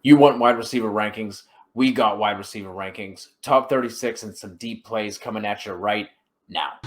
You want wide receiver rankings? We got wide receiver rankings. Top 36 and some deep plays coming at you right now.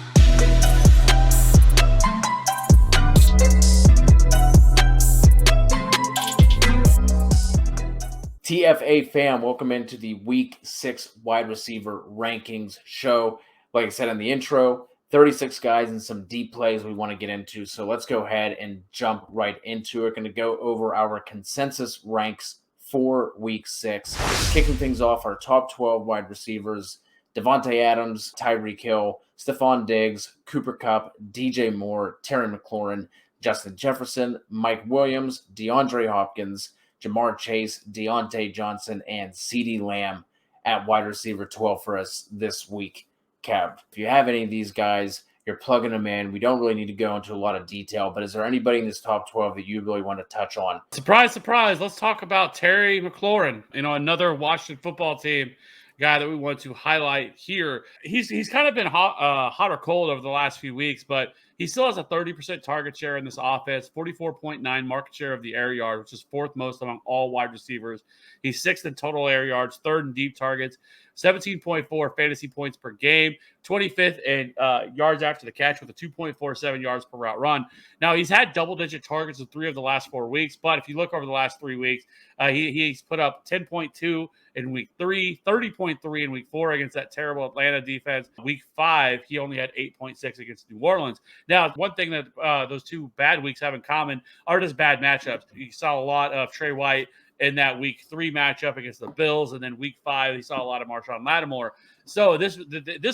TFA fam, welcome into the Week 6 wide receiver rankings show. Like I said in the intro, 36 guys and some deep plays we want to get into. So let's go ahead and jump right into it. Going to go over our consensus ranks for Week 6. Kicking things off, our top 12 wide receivers: Devontae Adams, Tyreek Hill, Stephon Diggs, Cooper Kupp, DJ Moore, Terry McLaurin, Justin Jefferson, Mike Williams, DeAndre Hopkins, Jamar Chase, Deontay Johnson, and CeeDee Lamb at wide receiver 12 for us this week. Kev, if you have any of these guys, you're plugging them in. We don't really need to go into a lot of detail, but is there anybody in this top 12 that you really want to touch on? Surprise, surprise. Let's talk about Terry McLaurin, another Washington football team guy that we want to highlight here. He's kind of been hot or cold over the last few weeks, but he still has a 30% target share in this offense, 44.9 market share of the air yard, which is fourth most among all wide receivers. He's sixth in total air yards, third in deep targets, 17.4 fantasy points per game, 25th in yards after the catch with a 2.47 yards per route run. Now, he's had double-digit targets in 3 of the last 4 weeks, but if you look over the last 3 weeks, he's put up 10.2 in week 3, 30.3 in week 4 against that terrible Atlanta defense. Week 5, he only had 8.6 against New Orleans. Now, one thing that those 2 bad weeks have in common are just bad matchups. You saw a lot of Trey White in that week 3 matchup against the Bills, and then week 5, he saw a lot of Marshawn Lattimore. So this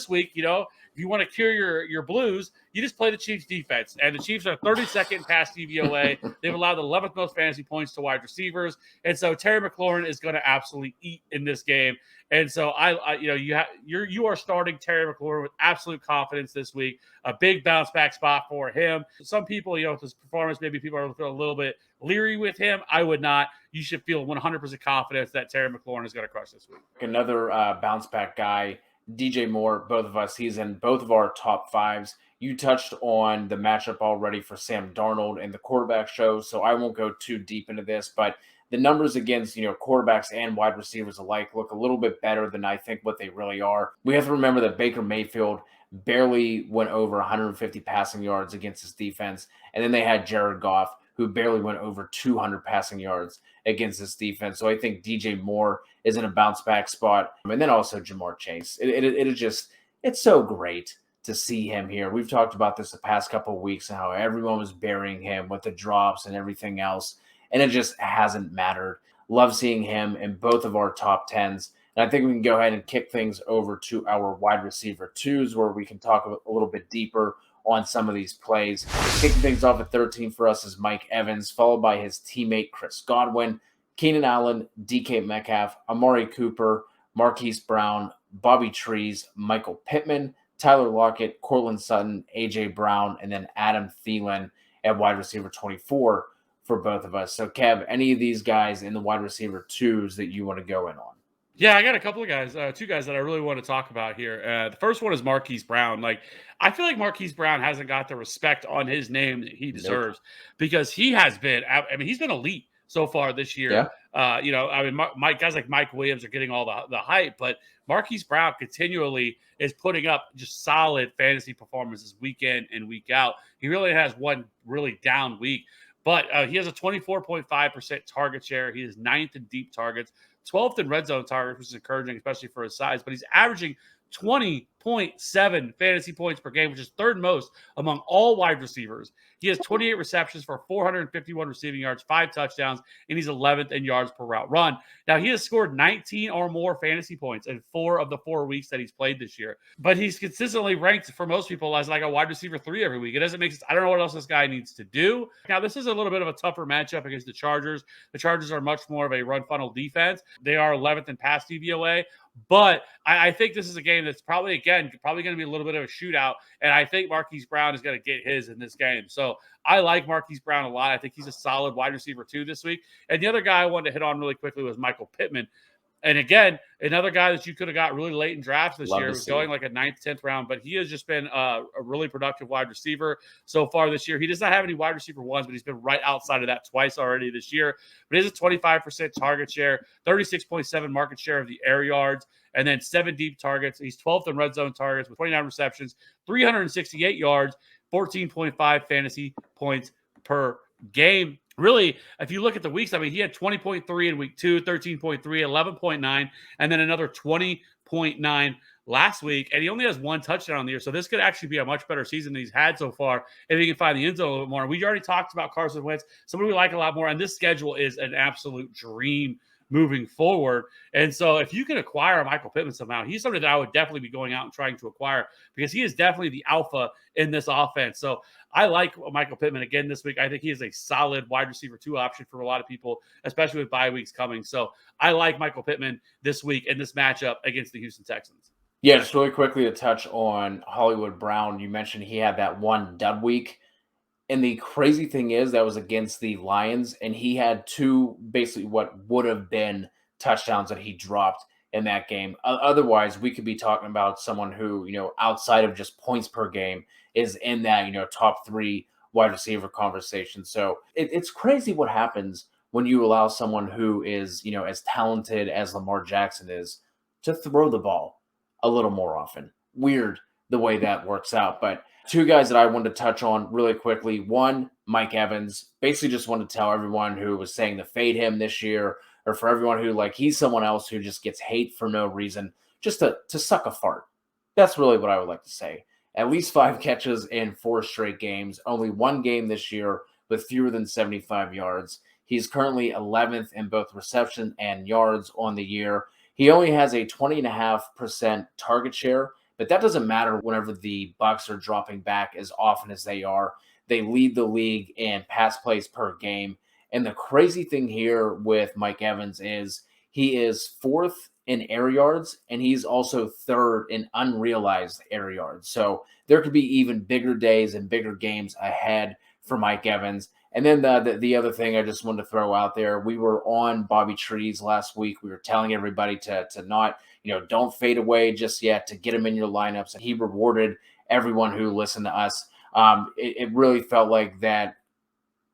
week, if you want to cure your blues, you just play the Chiefs defense. And the Chiefs are 32nd pass DVOA. They've allowed the 11th most fantasy points to wide receivers. And so Terry McLaurin is going to absolutely eat in this game. And so you are starting Terry McLaurin with absolute confidence this week. A big bounce back spot for him. Some people, with his performance, maybe people are a little bit leery with him. I would not. You should feel 100% confidence that Terry McLaurin is going to crush this week. Another bounce back guy, DJ Moore, both of us. He's in both of our top 5s. You touched on the matchup already for Sam Darnold in the quarterback show, so I won't go too deep into this, but the numbers against, quarterbacks and wide receivers alike look a little bit better than I think what they really are. We have to remember that Baker Mayfield barely went over 150 passing yards against his defense, and then they had Jared Goff, who barely went over 200 passing yards against this defense. So I think DJ Moore is in a bounce back spot. And then also Jamar Chase. It's so great to see him here. We've talked about this the past couple of weeks and how everyone was burying him with the drops and everything else. And it just hasn't mattered. Love seeing him in both of our top 10s. And I think we can go ahead and kick things over to our wide receiver 2s, where we can talk a little bit deeper on some of these plays. Kicking things off at 13 for us is Mike Evans, followed by his teammate Chris Godwin, Keenan Allen, DK Metcalf, Amari Cooper, Marquise Brown, Bobby Trees, Michael Pittman, Tyler Lockett, Cortland Sutton, A.J. Brown, and then Adam Thielen at wide receiver 24 for both of us. So, Kev, any of these guys in the wide receiver 2s that you want to go in on? Yeah, I got a couple of guys, 2 guys that I really want to talk about here. The first one is Marquise Brown. I feel like Marquise Brown hasn't got the respect on his name that he deserves because he has been, he's been elite so far this year. Yeah. Guys like Mike Williams are getting all the hype, but Marquise Brown continually is putting up just solid fantasy performances week in and week out. He really has one really down week, but he has a 24.5% target share. He is 9th in deep targets, 12th in red zone targets, which is encouraging, especially for his size. But he's averaging 20.7 fantasy points per game, which is 3rd most among all wide receivers. He has 28 receptions for 451 receiving yards, 5 touchdowns, and he's 11th in yards per route run. Now, he has scored 19 or more fantasy points in 4 of the 4 weeks that he's played this year. But he's consistently ranked for most people as like a wide receiver 3 every week. It doesn't make sense. I don't know what else this guy needs to do. Now, this is a little bit of a tougher matchup against the Chargers. The Chargers are much more of a run funnel defense. They are 11th in pass DVOA. But I think this is a game that's probably going to be a little bit of a shootout, and I think Marquise Brown is going to get his in this game. So I like Marquise Brown a lot. I think he's a solid wide receiver 2 this week. And the other guy I wanted to hit on really quickly was Michael Pittman. And again, another guy that you could have got really late in drafts this Love year to was see going it. like a 9th, 10th round, but he has just been a really productive wide receiver so far this year. He does not have any wide receiver ones, but he's been right outside of that twice already this year. But he has a 25% target share, 36.7 market share of the air yards, and then 7 deep targets. He's 12th in red zone targets with 29 receptions, 368 yards, 14.5 fantasy points per game. Really, if you look at the weeks, I mean, he had 20.3 in week 2, 13.3, 11.9, and then another 20.9 last week. And he only has 1 touchdown on the year. So this could actually be a much better season than he's had so far if he can find the end zone a little bit more. We already talked about Carson Wentz, somebody we like a lot more. And this schedule is an absolute dream moving forward. And so if you can acquire Michael Pittman somehow, he's somebody that I would definitely be going out and trying to acquire because he is definitely the alpha in this offense. So I like Michael Pittman again this week. I think he is a solid wide receiver 2 option for a lot of people, especially with bye weeks coming. So I like Michael Pittman this week in this matchup against the Houston Texans. Yeah, just really quickly to touch on Hollywood Brown. You mentioned he had that one dud week. And the crazy thing is that was against the Lions, and he had 2 basically what would have been touchdowns that he dropped in that game. Otherwise, we could be talking about someone who, outside of just points per game, is in that, top 3 wide receiver conversation. So it's crazy what happens when you allow someone who is, as talented as Lamar Jackson is to throw the ball a little more often. Weird the way that works out. But 2 guys that I wanted to touch on really quickly. One, Mike Evans. Basically just wanted to tell everyone who was saying to fade him this year, or for everyone who he's someone else who just gets hate for no reason, just to suck a fart. That's really what I would like to say. At least 5 catches in 4 straight games. Only 1 game this year with fewer than 75 yards. He's currently 11th in both reception and yards on the year. He only has a 20.5% target share, but that doesn't matter whenever the Bucs are dropping back as often as they are. They lead the league in pass plays per game. And the crazy thing here with Mike Evans is he is 4th in air yards, and he's also 3rd in unrealized air yards. So there could be even bigger days and bigger games ahead for Mike Evans. And then the other thing I just wanted to throw out there, we were on Bobby Trees last week. We were telling everybody to not, don't fade away just yet, to get him in your lineups. And he rewarded everyone who listened to us. It really felt like that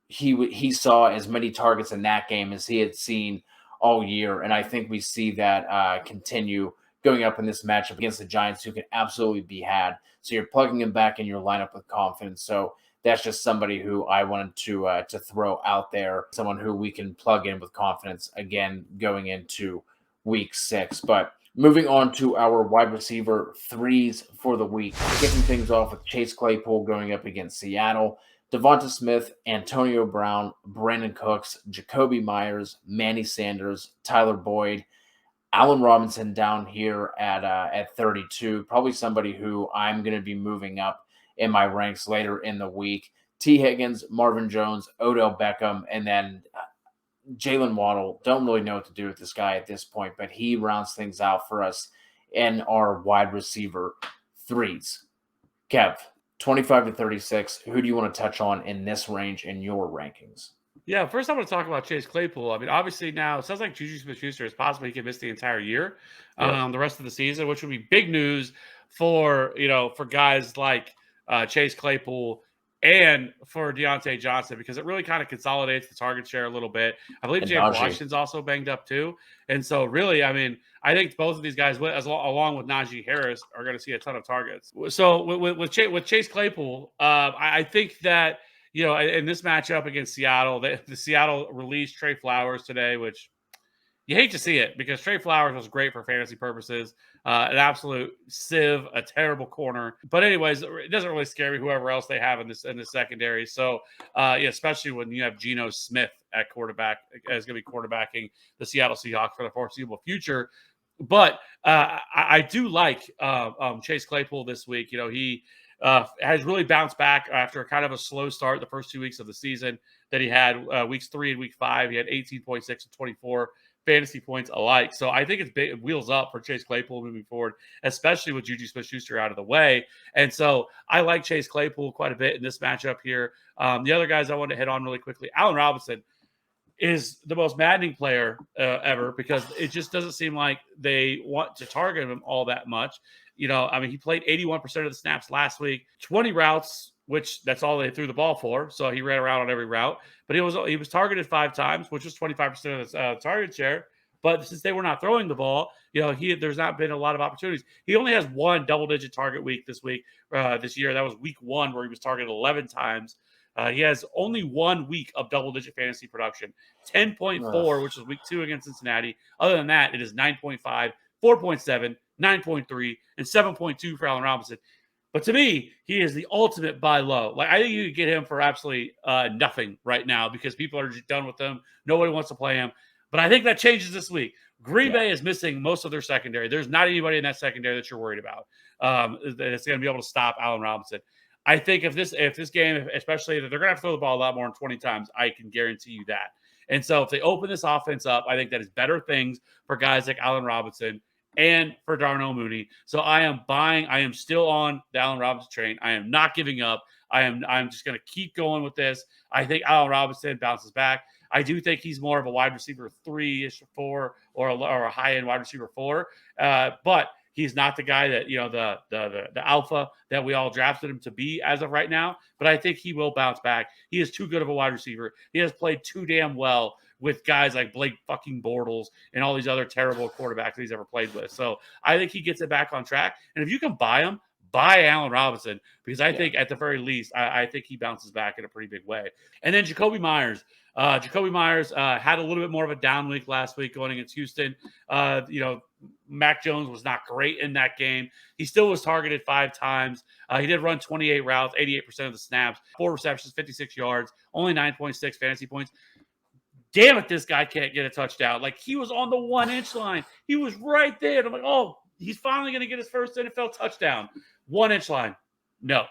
he saw as many targets in that game as he had seen all year. And I think we see that continue going up in this matchup against the Giants, who can absolutely be had. So you're plugging him back in your lineup with confidence. So that's just somebody who I wanted to throw out there, someone who we can plug in with confidence again going into week 6. But moving on to our wide receiver 3s for the week, kicking things off with Chase Claypool going up against Seattle. Devonta Smith, Antonio Brown, Brandon Cooks, Jacoby Myers, Manny Sanders, Tyler Boyd, Allen Robinson down here at 32. Probably somebody who I'm going to be moving up in my ranks later in the week. T. Higgins, Marvin Jones, Odell Beckham, and then Jalen Waddle. Don't really know what to do with this guy at this point, but he rounds things out for us in our wide receiver 3s. Kev, 25 to 36. Who do you want to touch on in this range in your rankings? Yeah, first I want to talk about Chase Claypool. I mean, obviously now it sounds like Juju Smith-Schuster is possible he could miss the entire year, Yep. the rest of the season, which would be big news for for guys like Chase Claypool and for Deontay Johnson, because it really kind of consolidates the target share a little bit. I believe And James Najee. Washington's also banged up too, and so really, I mean, I think both of these guys, along with Najee Harris, are going to see a ton of targets. So with Chase Claypool, I think that in this matchup against Seattle, the Seattle released Trey Flowers today, which you hate to see it because Trey Flowers was great for fantasy purposes. An absolute sieve, a terrible corner. But anyways, it doesn't really scare me whoever else they have in this secondary. So especially when you have Geno Smith at quarterback, is going to be quarterbacking the Seattle Seahawks for the foreseeable future. But I do like Chase Claypool this week. He has really bounced back after kind of a slow start the first 2 weeks of the season that he had. Weeks 3 and week 5, he had 18.6 and 24 fantasy points alike. So I think it's big wheels up for Chase Claypool moving forward, especially with Juju Smith-Schuster out of the way. And so I like Chase Claypool quite a bit in this matchup here. The other guys I want to hit on really quickly, Allen Robinson. is the most maddening player ever, because it just doesn't seem like they want to target him all that much. I mean, he played 81% of the snaps last week, 20 routes, which that's all they threw the ball for. So he ran around on every route, but he was targeted 5 times, which was 25% of the target share. But since they were not throwing the ball, there's not been a lot of opportunities. He only has one double-digit target week this year. That was week 1, where he was targeted 11 times. He has only 1 week of double-digit fantasy production, 10.4, which was week 2 against Cincinnati. Other than that, it is 9.5, 4.7, 9.3, and 7.2 for Allen Robinson. But to me, he is the ultimate buy low. Like, I think you could get him for absolutely nothing right now, because people are just done with him. Nobody wants to play him. But I think that changes this week. Green Bay is missing most of their secondary. There's not anybody in that secondary that you're worried about that's going to be able to stop Allen Robinson. I think if this game, especially that they're going to have to throw the ball a lot more than 20 times, I can guarantee you that. And so if they open this offense up, I think that is better things for guys like Allen Robinson and for Darnell Mooney. So I am still on the Allen Robinson train. I am not giving up. I'm just going to keep going with this. I think Allen Robinson bounces back. I do think he's more of a wide receiver 3-ish, 4, or a high end wide receiver 4. But he's not the guy that, the alpha that we all drafted him to be as of right now. But I think he will bounce back. He is too good of a wide receiver. He has played too damn well with guys like Blake fucking Bortles and all these other terrible quarterbacks that he's ever played with. So I think he gets it back on track. And if you can buy him, buy Allen Robinson, because I think at the very least, I think he bounces back in a pretty big way. And then Jacoby Myers. Jacoby Myers had a little bit more of a down week last week going against Houston. Mac Jones was not great in that game. He still was targeted 5 times. He did run 28 routes, 88% of the snaps, 4 receptions, 56 yards, only 9.6 fantasy points. Damn it, this guy can't get a touchdown. Like, he was on the 1-inch line. He was right there. And I'm like, oh, he's finally going to get his first NFL touchdown. 1-inch line. No,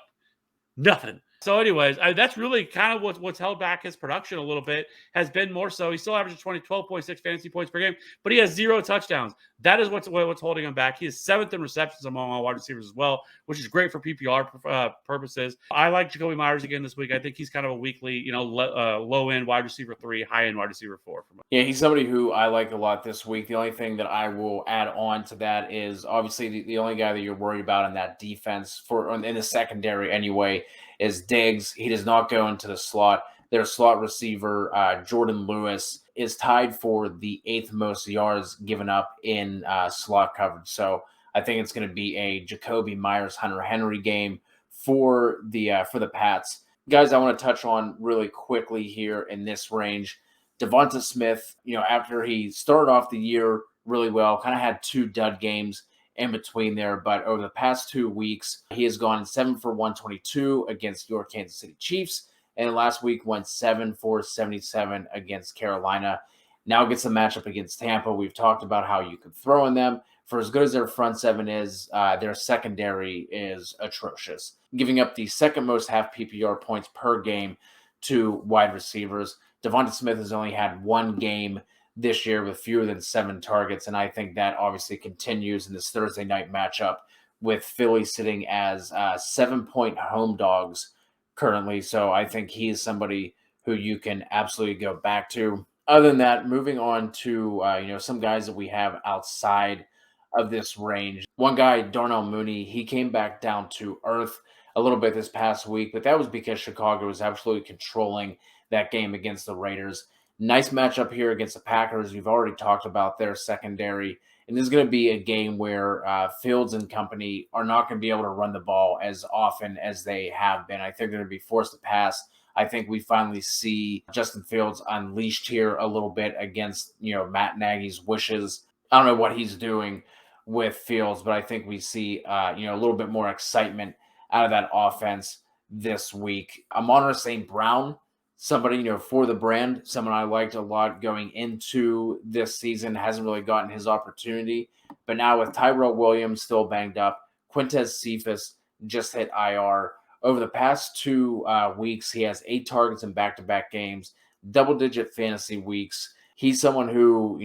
nothing. So anyways, that's really kind of what's held back his production a little bit, has been more so. He still averages 12.6 fantasy points per game, but he has 0 touchdowns. That is what's holding him back. He is 7th in receptions among all wide receivers as well, which is great for PPR purposes. I like Jacoby Myers again this week. I think he's kind of a weekly, low-end wide receiver 3, high-end wide receiver 4. Yeah, he's somebody who I like a lot this week. The only thing that I will add on to that is obviously the only guy that you're worried about in that defense in the secondary anyway is Diggs. He does not go into the slot. Their slot receiver, Jordan Lewis, is tied for the 8th most yards given up in slot coverage. So I think it's going to be a Jacoby Myers, Hunter Henry game for the Pats. Guys, I want to touch on really quickly here in this range. Devonta Smith, after he started off the year really well, kind of had 2 dud games in between there, but over the past 2 weeks, he has gone 7 for 122 against your Kansas City Chiefs, and last week went 7 for 77 against Carolina. Now gets a matchup against Tampa. We've talked about how you could throw in them. For as good as their front 7 is, their secondary is atrocious, giving up the 2nd most half PPR points per game to wide receivers. Devonta Smith has only had 1 game this year with fewer than 7 targets, and I think that obviously continues in this Thursday night matchup with Philly sitting as 7-point home dogs currently. So I think he is somebody who you can absolutely go back to. Other than that, moving on to some guys that we have outside of this range. One guy, Darnell Mooney, he came back down to earth a little bit this past week, but that was because Chicago was absolutely controlling that game against the Raiders. Nice matchup here against the Packers. We've already talked about their secondary. And this is going to be a game where Fields and company are not going to be able to run the ball as often as they have been. I think they're going to be forced to pass. I think we finally see Justin Fields unleashed here a little bit against, Matt Nagy's wishes. I don't know what he's doing with Fields, but I think we see, a little bit more excitement out of that offense this week. Amon-Ra St. Brown, somebody, for the brand, someone I liked a lot going into this season, hasn't really gotten his opportunity. But now with Tyrell Williams still banged up, Quintez Cephas just hit IR. Over the past 2 weeks, he has 8 targets in back-to-back games, double-digit fantasy weeks. He's someone who,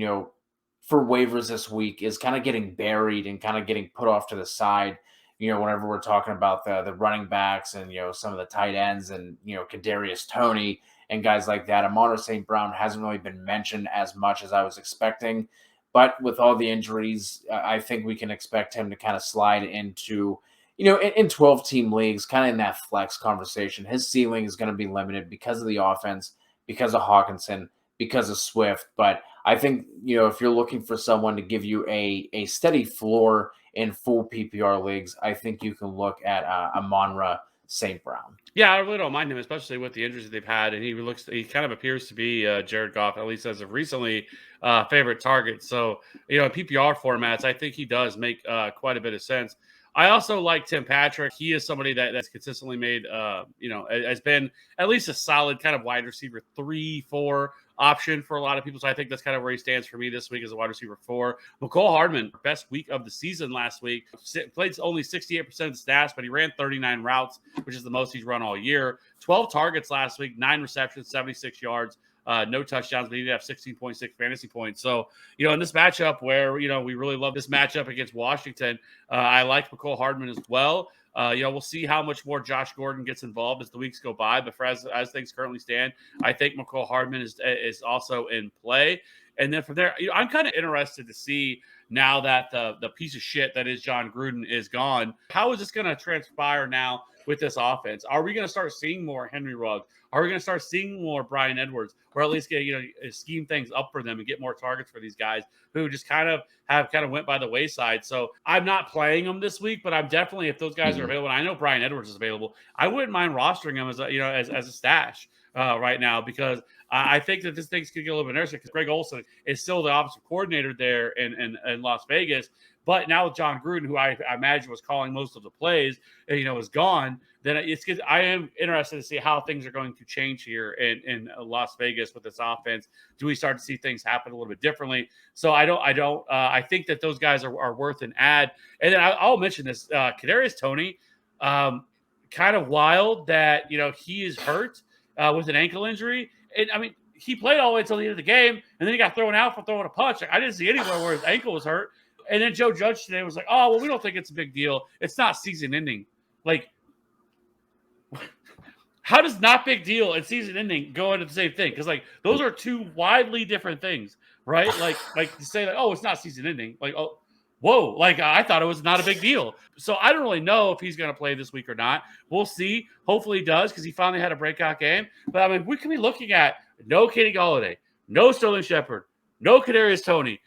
for waivers this week is kind of getting buried and kind of getting put off to the side whenever we're talking about the running backs and, some of the tight ends and, Kadarius Toney and guys like that. Amon St. Brown hasn't really been mentioned as much as I was expecting. But with all the injuries, I think we can expect him to kind of slide into, in 12-team leagues, kind of in that flex conversation. His ceiling is going to be limited because of the offense, because of Hawkinson, because of Swift. But I think, if you're looking for someone to give you a steady floor in full PPR leagues, I think you can look at Amon St. Brown. Yeah, I really don't mind him, especially with the injuries that they've had. And he kind of appears to be Jared Goff, at least as of recently, favorite target. So, in PPR formats, I think he does make quite a bit of sense. I also like Tim Patrick. He is somebody that's consistently made, has been at least a solid kind of wide receiver 3-4 option for a lot of people. So I think that's kind of where he stands for me this week as a wide receiver 4. McCole Hardman, best week of the season last week, played only 68% of the stats, but he ran 39 routes, which is the most he's run all year. 12 targets last week, 9 receptions, 76 yards. No touchdowns, but he did have 16.6 fantasy points. So, in this matchup where, we really love this matchup against Washington, I like McCole Hardman as well. We'll see how much more Josh Gordon gets involved as the weeks go by. But as things currently stand, I think McCole Hardman is also in play. And then from there, I'm kind of interested to see now that the piece of shit that is John Gruden is gone. How is this going to transpire now with this offense? Are we going to start seeing more Henry Ruggs? Are we going to start seeing more Brian Edwards, or at least get scheme things up for them and get more targets for these guys who just kind of went by the wayside? So I'm not playing them this week, but I'm definitely, if those guys are available, and I know Brian Edwards is available, I wouldn't mind rostering him as a stash right now, because I think that this thing's going to get a little bit interesting because Greg Olsen is still the offensive coordinator there in Las Vegas. But now with John Gruden, who I imagine was calling most of the plays, is gone, then I am interested to see how things are going to change here in Las Vegas with this offense. Do we start to see things happen a little bit differently? So I think that those guys are worth an add. And then I'll mention this, Kadarius Toney, kind of wild that, he is hurt with an ankle injury. And I mean, he played all the way until the end of the game, and then he got thrown out for throwing a punch. I didn't see anywhere where his ankle was hurt. And then Joe Judge today was like, "Oh, well, we don't think it's a big deal. It's not season ending." Like, how does not big deal and season ending go into the same thing? Because those are two widely different things, right? Like to say oh, it's not season ending. Like, oh, whoa, I thought it was not a big deal. So I don't really know if he's going to play this week or not. We'll see. Hopefully he does, because he finally had a breakout game. But I mean, we could be looking at no Kenny Golladay, no Sterling Shepard, no Kadarius Toney,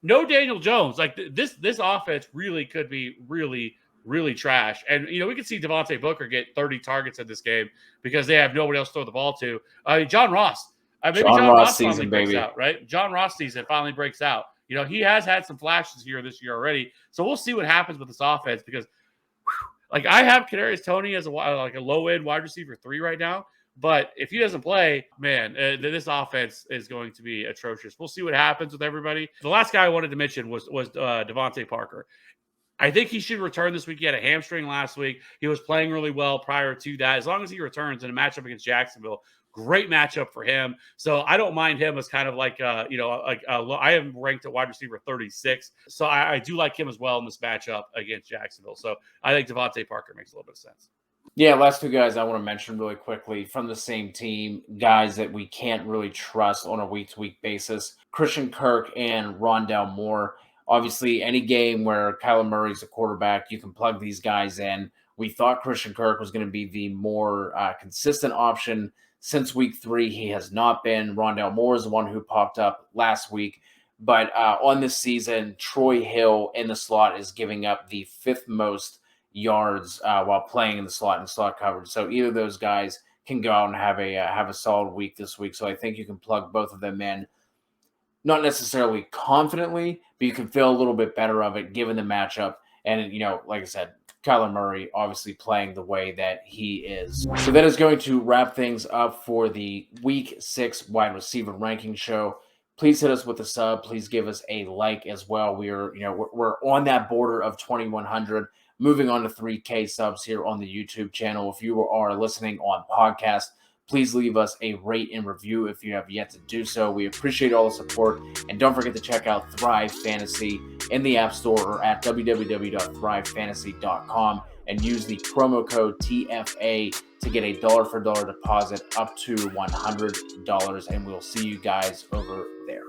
no Daniel Jones. This offense really could be really, really trash. And, we could see Devontae Booker get 30 targets in this game because they have nobody else to throw the ball to. John Ross. Maybe John Ross finally breaks out, right? John Ross season finally breaks out. He has had some flashes here this year already. So we'll see what happens with this offense because, I have Kadarius Toney as a low-end wide receiver 3 right now. But if he doesn't play, man, this offense is going to be atrocious. We'll see what happens with everybody. The last guy I wanted to mention was Devontae Parker. I think he should return this week. He had a hamstring last week. He was playing really well prior to that. As long as he returns in a matchup against Jacksonville, great matchup for him. So I don't mind him as kind of I have him ranked at wide receiver 36. So I do like him as well in this matchup against Jacksonville. So I think Devontae Parker makes a little bit of sense. Yeah, last two guys I want to mention really quickly from the same team, guys that we can't really trust on a week-to-week basis. Christian Kirk and Rondale Moore. Obviously, any game where Kyler Murray's a quarterback, you can plug these guys in. We thought Christian Kirk was going to be the more consistent option since week 3. He has not been. Rondale Moore is the one who popped up last week. But on this season, Troy Hill in the slot is giving up the 5th most yards while playing in the slot and slot coverage. So either of those guys can go out and have a solid week this week. So I think you can plug both of them in, not necessarily confidently, but you can feel a little bit better of it given the matchup. And, like I said, Kyler Murray obviously playing the way that he is. So that is going to wrap things up for the Week 6 wide receiver ranking show. Please hit us with a sub. Please give us a like as well. We're on that border of 2,100. Moving on to 3K subs here on the YouTube channel. If you are listening on podcast, please leave us a rate and review if you have yet to do so. We appreciate all the support. And don't forget to check out Thrive Fantasy in the App Store or at www.thrivefantasy.com and use the promo code TFA to get a dollar-for-dollar deposit up to $100, and we'll see you guys over there.